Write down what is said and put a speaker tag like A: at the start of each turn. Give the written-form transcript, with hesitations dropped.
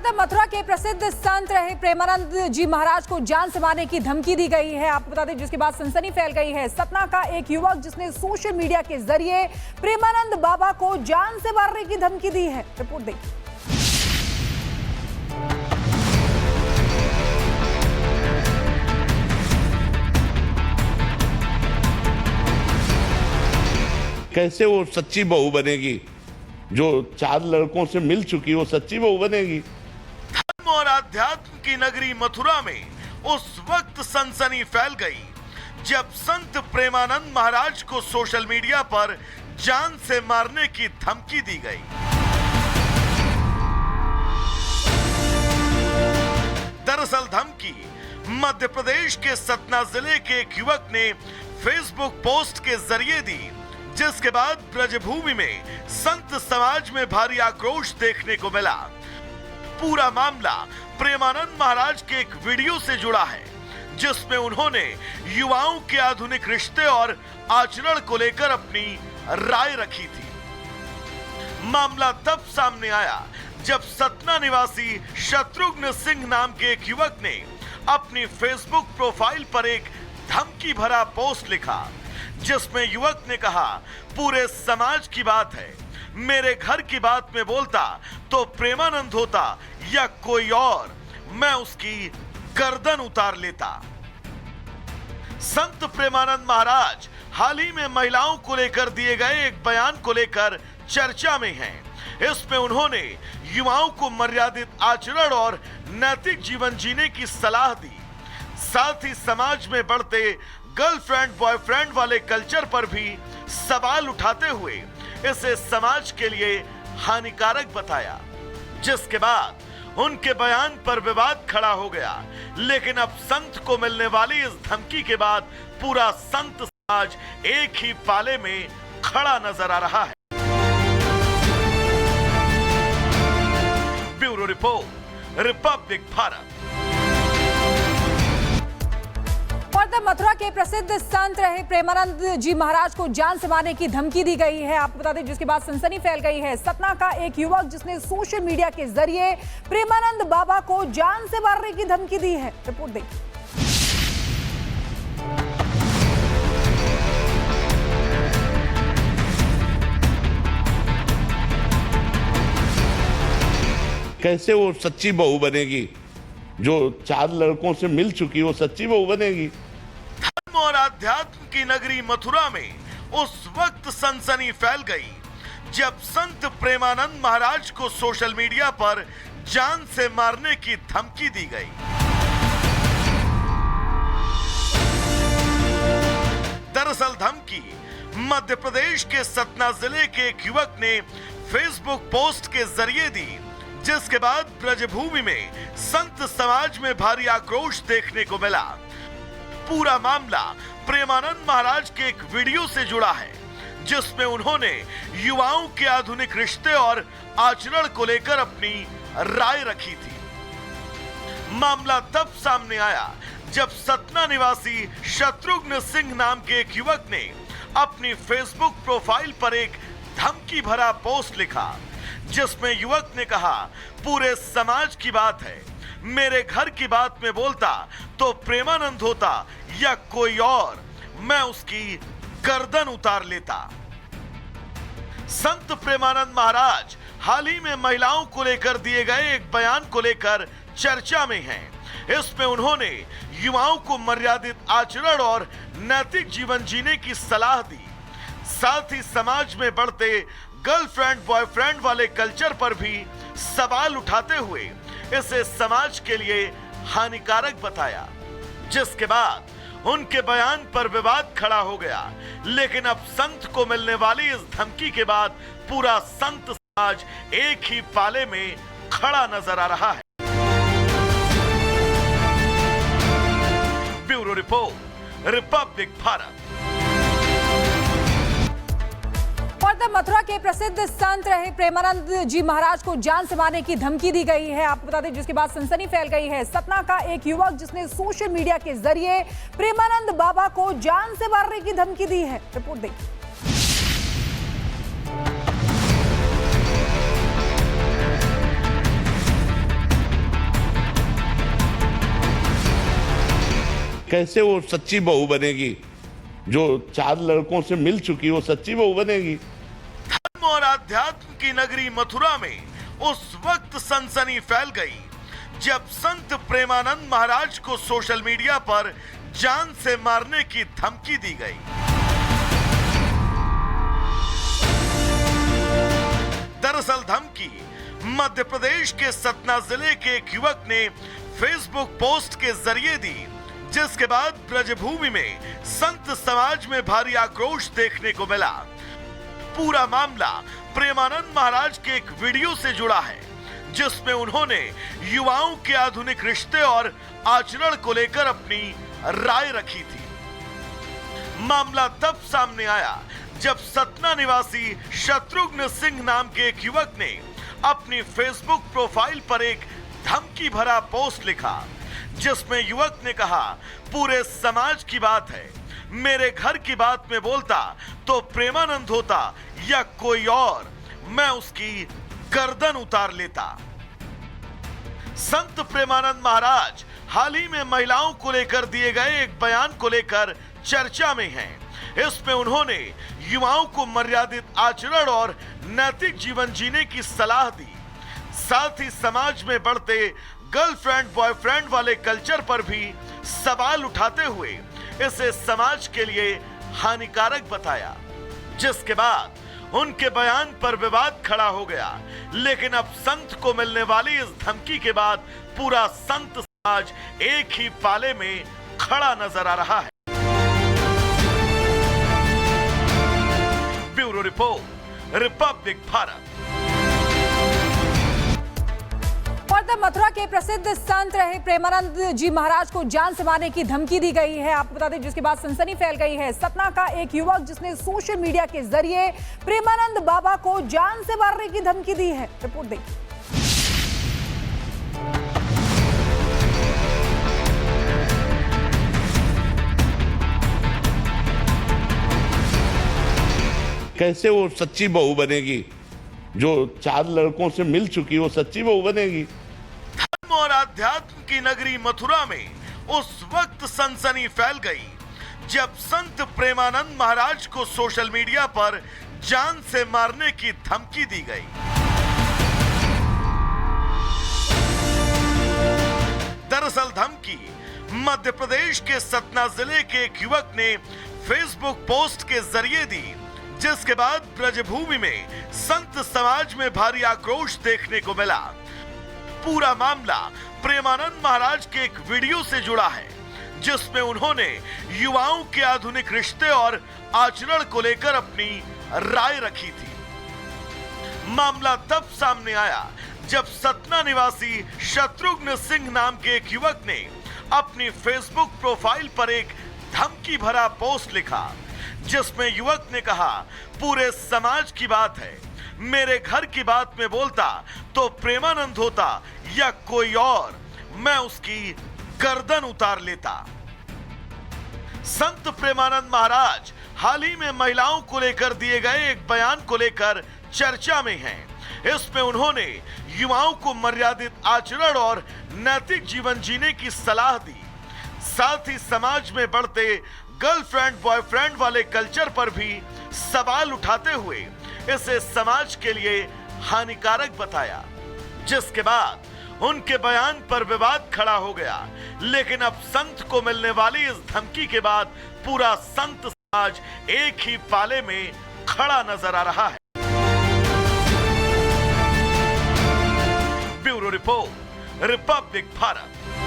A: और मथुरा के प्रसिद्ध संत रहे प्रेमानंद जी महाराज को जान से मारने की धमकी दी गई है। आपको बता दें, जिसके बाद सनसनी फैल गई है। सतना का एक युवक जिसने सोशल मीडिया के जरिए प्रेमानंद बाबा को जान से मारने की धमकी दी है। रिपोर्ट देखिए।
B: कैसे वो सच्ची बहू बनेगी? जो 4 लड़कों से मिल चुकी वो सच्ची बहू बनेगी?
C: धर्म और आध्यात्म की नगरी मथुरा में उस वक्त सनसनी फैल गई जब संत प्रेमानंद महाराज को सोशल मीडिया पर जान से मारने की धमकी दी गई। दरअसल धमकी मध्य प्रदेश के सतना जिले के एक युवक ने फेसबुक पोस्ट के जरिए दी, जिसके बाद ब्रजभूमि में संत समाज में भारी आक्रोश देखने को मिला। पूरा मामला प्रेमानंद महाराज के एक वीडियो से जुड़ा है, जिसमें उन्होंने युवाओं के आधुनिक रिश्ते और आचरण को लेकर अपनी राय रखी थी। मामला तब सामने आया जब सतना निवासी शत्रुघ्न सिंह नाम के एक युवक ने अपनी फेसबुक प्रोफाइल पर एक धमकी भरा पोस्ट लिखा, जिसमें युवक ने कहा, पूरे समाज की बात है, मेरे घर की बात में बोलता तो प्रेमानंद होता या कोई और, मैं उसकी गर्दन उतार लेता। संत प्रेमानंद महाराज हाल ही में महिलाओं को लेकर दिए गए एक बयान को लेकर चर्चा में हैं। इसमें उन्होंने युवाओं को मर्यादित आचरण और नैतिक जीवन जीने की सलाह दी। साथ ही समाज में बढ़ते गर्लफ्रेंड बॉयफ्रेंड वाले कल्चर पर भी सवाल उठाते हुए इसे समाज के लिए हानिकारक बताया, जिसके बाद उनके बयान पर विवाद खड़ा हो गया। लेकिन अब संत को मिलने वाली इस धमकी के बाद पूरा संत समाज एक ही पाले में खड़ा नजर आ रहा है। Bureau report, Republic Bharat.
A: और मथुरा के प्रसिद्ध संत रहे प्रेमानंद जी महाराज को जान से मारने की धमकी दी गई है। आपको बता दें, जिसके बाद सनसनी फैल गई है। सतना का एक युवक जिसने सोशल मीडिया के जरिए प्रेमानंद बाबा को जान से मारने की धमकी दी है। रिपोर्ट देखिए।
B: कैसे वो सच्ची बहू बनेगी? जो 4 लड़कों से मिल चुकी वो सच्ची बहू बनेगी?
C: धर्म और आध्यात्म की नगरी मथुरा में उस वक्त सनसनी फैल गई जब संत प्रेमानंद महाराज को सोशल मीडिया पर जान से मारने की धमकी दी गई। दरअसल धमकी मध्य प्रदेश के सतना जिले के एक युवक ने फेसबुक पोस्ट के जरिए दी, जिसके बाद ब्रजभूमि में संत समाज में भारी आक्रोश देखने को मिला। पूरा मामला प्रेमानंद महाराज के एक वीडियो से जुड़ा है, जिसमें उन्होंने युवाओं के आधुनिक रिश्ते और आचरण को लेकर अपनी राय रखी थी। मामला तब सामने आया जब सतना निवासी शत्रुघ्न सिंह नाम के एक युवक ने अपनी फेसबुक प्रोफाइल पर एक धमकी भरा पोस्ट लिखा, जिसमें युवक ने कहा, पूरे समाज की बात है, मेरे घर की बात में बोलता तो प्रेमानंद होता या कोई और, मैं उसकी गर्दन उतार लेता। संत प्रेमानंद महाराज हाल ही में महिलाओं को लेकर दिए गए एक बयान को लेकर चर्चा में हैं। इसमें उन्होंने युवाओं को मर्यादित आचरण और नैतिक जीवन जीने की सलाह दी। साथ ही समाज में बढ़ते गर्लफ्रेंड बॉयफ्रेंड वाले कल्चर पर भी सवाल उठाते हुए इसे समाज के लिए हानिकारक बताया, जिसके बाद उनके बयान पर विवाद खड़ा हो गया। लेकिन अब संत को मिलने वाली इस धमकी के बाद पूरा संत समाज एक ही पाले में खड़ा नजर आ रहा है। Bureau report, Republic Bharat.
A: और मथुरा के प्रसिद्ध संत रहे प्रेमानंद जी महाराज को जान से मारने की धमकी दी गई है। आपको बता दें, जिसके बाद सनसनी फैल गई है। सतना का एक युवक जिसने सोशल मीडिया के जरिए प्रेमानंद बाबा को जान से मारने की धमकी दी है। रिपोर्ट देखिए।
B: कैसे वो सच्ची बहू बनेगी? जो 4 लड़कों से मिल चुकी वो सच्ची बहू बनेगी?
C: धर्म और आध्यात्म की नगरी मथुरा में उस वक्त सनसनी फैल गई जब संत प्रेमानंद महाराज को सोशल मीडिया पर जान से मारने की धमकी दी गई। दरअसल धमकी मध्य प्रदेश के सतना जिले के एक युवक ने फेसबुक पोस्ट के जरिए दी, जिसके बाद ब्रजभूमि में संत समाज में भारी आक्रोश देखने को मिला। पूरा मामला प्रेमानंद महाराज के एक वीडियो से जुड़ा है, जिसमें उन्होंने युवाओं के आधुनिक रिश्ते और आचरण को लेकर अपनी राय रखी थी। मामला तब सामने आया जब सतना निवासी शत्रुघ्न सिंह नाम के एक युवक ने अपनी फेसबुक प्रोफाइल पर एक धमकी भरा पोस्ट लिखा, जिसमें युवक ने कहा, पूरे समाज की बात है, मेरे घर की बात में बोलता तो प्रेमानंद होता या कोई और, मैं उसकी गर्दन उतार लेता। संत प्रेमानंद महाराज हाल ही में महिलाओं को लेकर दिए गए एक बयान को लेकर चर्चा में हैं। इसमें उन्होंने युवाओं को मर्यादित आचरण और नैतिक जीवन जीने की सलाह दी। साथ ही समाज में बढ़ते गर्लफ्रेंड बॉयफ्रेंड वाले कल्चर पर भी सवाल उठाते हुए इसे समाज के लिए हानिकारक बताया, जिसके बाद उनके बयान पर विवाद खड़ा हो गया। लेकिन अब संत को मिलने वाली इस धमकी के बाद पूरा संत समाज एक ही पाले में खड़ा नजर आ रहा है। Bureau report, Republic Bharat.
A: Mathura के प्रसिद्ध संत रहे प्रेमानंद जी महाराज को जान से मारने की धमकी दी गई है, आपको बता दें, जिसके बाद सनसनी फैल गई है। सतना का एक युवक जिसने सोशल मीडिया के जरिए प्रेमानंद बाबा को जान से मारने की धमकी दी है। रिपोर्ट देखिए।
B: कैसे वो सच्ची बहू बनेगी? जो 4 लड़कों से मिल चुकी वो सच्ची बहू बनेगी?
C: धर्म और आध्यात्म की नगरी मथुरा में उस वक्त सनसनी फैल गई जब संत प्रेमानंद महाराज को सोशल मीडिया पर जान से मारने की धमकी दी गई। दरअसल धमकी मध्य प्रदेश के सतना जिले के एक युवक ने फेसबुक पोस्ट के जरिए दी, जिसके बाद ब्रजभूमि में संत समाज में भारी आक्रोश देखने को मिला। पूरा मामला प्रेमानंद महाराज के एक वीडियो से जुड़ा है, जिसमें उन्होंने युवाओं के आधुनिक रिश्ते और आचरण को लेकर अपनी राय रखी थी। मामला तब सामने आया जब सतना निवासी शत्रुघ्न सिंह नाम के एक युवक ने अपनी फेसबुक प्रोफाइल पर एक धमकी भरा पोस्ट लिखा, जिसमें युवक ने कहा, पूरे समाज की बात है, मेरे घर की बात में बोलता तो प्रेमानंद होता या कोई और, मैं उसकी गर्दन उतार लेता। संत प्रेमानंद महाराज हाल ही में महिलाओं को लेकर दिए गए एक बयान को लेकर चर्चा में हैं। इसमें उन्होंने युवाओं को मर्यादित आचरण और नैतिक जीवन जीने की सलाह दी। साथ ही समाज में बढ़ते गर्लफ्रेंड बॉयफ्रेंड वाले कल्चर पर भी सवाल उठाते हुए इसे समाज के लिए हानिकारक बताया, जिसके बाद उनके बयान पर विवाद खड़ा हो गया। लेकिन अब संत को मिलने वाली इस धमकी के बाद पूरा संत समाज एक ही पाले में खड़ा नजर आ रहा है। Bureau report, Republic Bharat.